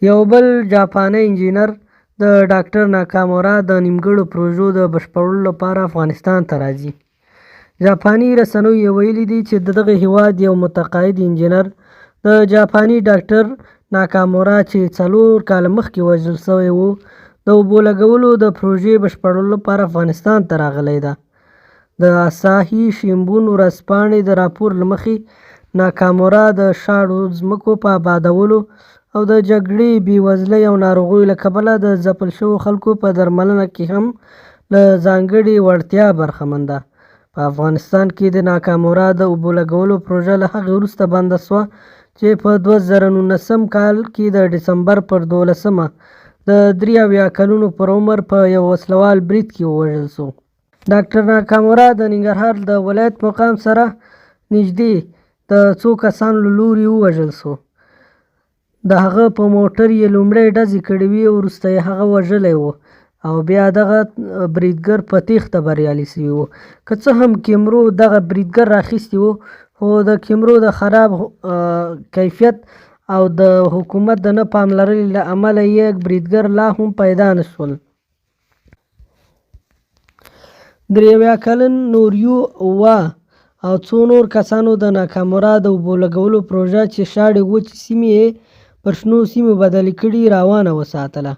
یو بل جاپانی انجینر د ډاکټر ناکامورا د نیمګړو پروژو د بشپړولو لپاره افغانستان ته راځي. جاپاني رسنیو ویلي دي چې دغه هیواد یو متقاعد انجینر د جاپاني ډاکټر ناکامورا چې 4 کاله مخکې وژل شوی و د اوبو لګولو د پروژې بشپړولو لپاره افغانستان ته راغلی ده. د اساهي شیمبون ورځپاڼې د راپور له مخې ناکامورا د شاړو ځمکو په آبادولو او د جګړې، بېوزلۍ او ناروغیو له کبله د ځپل شوو خلکو په درملنه کې هم له ځانګړې وړتیا برخمن ده. په افغانستان کې د ناکامورا د اوبو لګولو پروژه له هغې وروسته بنده شوه چې په 2019 کال کې د ډسمبر پر 12مه د 83 کلونو پر عمر په یو وسلوال برید کې ووژل شو. ډاکټر ناکامورا د ننګرهار د ولایت مقام سره نږدې د 2 کسانو له لوري ووژل شو. د هغه په موټر یې لومړی ډزې کړې وې، وروسته یې هغه وژلی و او بیا دغه بریدګر په تېښته بریالی شوی و. که څه هم کیمرو دغه بریدګر راخیستی و، خو د کیمرو د خراب کیفیت او د حکومت د نه پاملرنې له امله یې بریدګر لا هم پیدا نه شول. 83 کلن نوریو وا او څو نور کسانو د ناکامورا د اوبو لګولو پروژه چې شاړې وچې سیمې یې پر شنو سیمو بدلې کړي روانه وساتله.